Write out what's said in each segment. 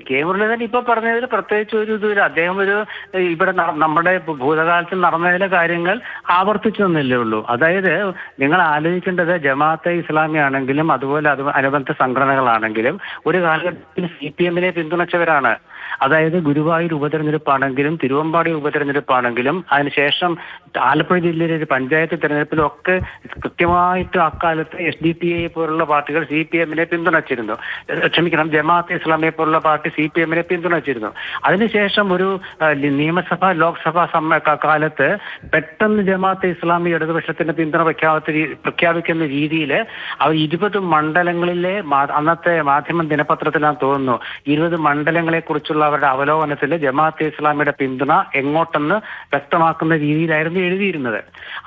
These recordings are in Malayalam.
കെ മുരളീധരൻ ഇപ്പൊ പറഞ്ഞതിൽ പ്രത്യേകിച്ച് ഒരു ഇതുമില്ല. അദ്ദേഹം ഇവിടെ നമ്മുടെ ഭൂതകാലത്തിൽ നടന്നതിലെ കാര്യങ്ങൾ ആവർത്തിച്ചെന്നല്ലേ ഉള്ളൂ. അതായത് നിങ്ങൾ ആലോചിക്കേണ്ടത് ജമാഅത്തെ ഇസ്ലാമി ആണെങ്കിലും അതുപോലെ അനുബന്ധ സംഘടനകളാണെങ്കിലും ഒരു കാലഘട്ടത്തിൽ CPM-നെ പിന്തുണച്ചവരാണ്. അതായത് ഗുരുവായൂർ ഉപതെരഞ്ഞെടുപ്പാണെങ്കിലും തിരുവമ്പാടി ഉപതെരഞ്ഞെടുപ്പാണെങ്കിലും അതിനുശേഷം ആലപ്പുഴ ജില്ലയിലെ ഒരു പഞ്ചായത്ത് തെരഞ്ഞെടുപ്പിലും ഒക്കെ കൃത്യമായിട്ട് അക്കാലത്ത് SDPI പോലുള്ള പാർട്ടികൾ CPM-നെ പിന്തുണച്ചിരുന്നു. ക്ഷമിക്കണം, ജമാഅത്തെ ഇസ്ലാമിയെ പോലുള്ള പാർട്ടി CPM-നെ പിന്തുണച്ചിരുന്നു. അതിനുശേഷം ഒരു നിയമസഭ ലോക്സഭാ കാലത്ത് പെട്ടെന്ന് ജമാഅത്തെ ഇസ്ലാമി ഇടതുപക്ഷത്തിന്റെ പിന്തുണ പ്രഖ്യാപിക്കുന്ന രീതിയിൽ അവർ 20 മണ്ഡലങ്ങളിലെ അന്നത്തെ മാധ്യമം ദിനപത്രത്തിലാണെന്ന് തോന്നുന്നു 20 മണ്ഡലങ്ങളെ കുറിച്ചുള്ള അവരുടെ അവലോകനത്തിൽ ജമാഅത്തെ ഇസ്ലാമിയുടെ പിന്തുണ എങ്ങോട്ടെന്ന് വ്യക്തമാക്കുന്ന രീതിയിലായിരുന്നു എഴുതിയിരുന്നത്.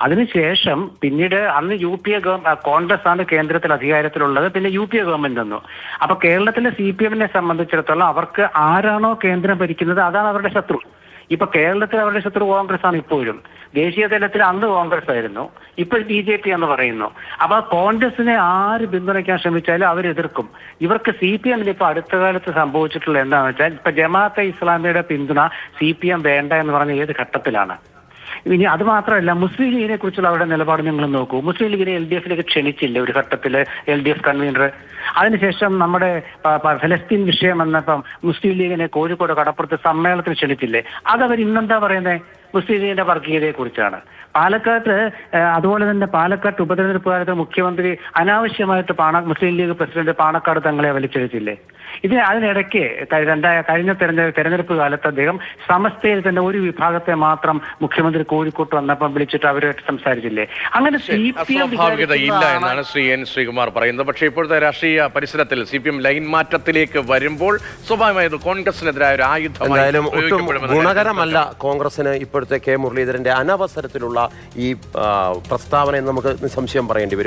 അതിനുശേഷം പിന്നീട് അന്ന് UPA കോൺഗ്രസ് ആണ് കേന്ദ്രത്തിൽ അധികാരത്തിലുള്ളത്. പിന്നെ UPA ഗവൺമെന്റ് വന്നു. അപ്പൊ കേരളത്തിലെ CPM-നെ സംബന്ധിച്ചിടത്തോളം അവർക്ക് ആരാണോ കേന്ദ്രം ഭരിക്കുന്നത് അതാണ് അവരുടെ ശത്രു. ഇപ്പൊ കേരളത്തിൽ അവരുടെ ശത്രു കോൺഗ്രസ് ആണ് ഇപ്പോഴും. ദേശീയ തലത്തിൽ അന്ന് കോൺഗ്രസ് ആയിരുന്നു, ഇപ്പോൾ BJP എന്ന് പറയുന്നു. അപ്പൊ കോൺഗ്രസിനെ ആര് പിന്തുണയ്ക്കാൻ ശ്രമിച്ചാലും അവരെതിർക്കും. ഇവർക്ക് CPM-ന് ഇപ്പൊ അടുത്ത കാലത്ത് സംഭവിച്ചിട്ടുള്ള എന്താണെന്ന് വെച്ചാൽ ഇപ്പൊ ജമാഅത്തെ ഇസ്ലാമിയുടെ പിന്തുണ CPM വേണ്ട എന്ന് പറഞ്ഞ ഏത് ഘട്ടത്തിലാണ്. ഇനി അത് മാത്രമല്ല, മുസ്ലിം ലീഗിനെ കുറിച്ചുള്ള അവരുടെ നിലപാട് നിങ്ങൾ നോക്കൂ. മുസ്ലിം ലീഗിനെ LDF-ലേക്ക് ക്ഷണിച്ചില്ലേ ഒരു ഘട്ടത്തില് LDF കൺവീനർ? അതിനുശേഷം നമ്മുടെ ഫലസ്തീൻ വിഷയം വന്നപ്പം മുസ്ലിം ലീഗിനെ കോഴിക്കോട് കടപ്പുറത്ത് സമ്മേളനത്തിന് ക്ഷണിച്ചില്ലേ? അതവർ ഇന്നെന്താ പറയുന്നത്? മുസ്ലിം ലീഗിന്റെ വർഗീയതയെ കുറിച്ചാണ്. പാലക്കാട്ട് അതുപോലെ തന്നെ പാലക്കാട്ട് ഉപതെരഞ്ഞെടുപ്പ് കാലത്ത് മുഖ്യമന്ത്രി അനാവശ്യമായിട്ട് മുസ്ലിം ലീഗ് പ്രസിഡന്റ് പാണക്കാട് തങ്ങളെ വലിച്ചെടുത്തില്ലേ? അതിനിടയ്ക്ക് കഴിഞ്ഞ തെരഞ്ഞെടുപ്പ് കാലത്ത് അദ്ദേഹം സമസ്തയിൽ തന്നെ ഒരു വിഭാഗത്തെ മാത്രം മുഖ്യമന്ത്രി കോഴിക്കോട്ട് വന്നപ്പം വിളിച്ചിട്ട് അവരുമായിട്ട് സംസാരിച്ചില്ലേ? അങ്ങനെ അസ്വാഭാവികതയില്ല എന്നാണ് ശ്രീ N. ശ്രീകുമാർ പറയുന്നത്. പക്ഷേ ഇപ്പോഴത്തെ രാഷ്ട്രീയ പരിസരത്തിൽ CPM ലൈൻ മാറ്റത്തിലേക്ക് വരുമ്പോൾ സ്വാഭാവികമായത് കോൺഗ്രസിനെതിരായ ഒരു ആയുധം ഒട്ടും ഗുണകരമല്ല കോൺഗ്രസിന് ഇപ്പോഴത്തെ കെ മുരളീധരന്റെ അനവസരത്തിലുള്ള ഈ പ്രസ്താവന എന്ന് നമുക്ക് നിസ്സംശയം പറയേണ്ടി വരും.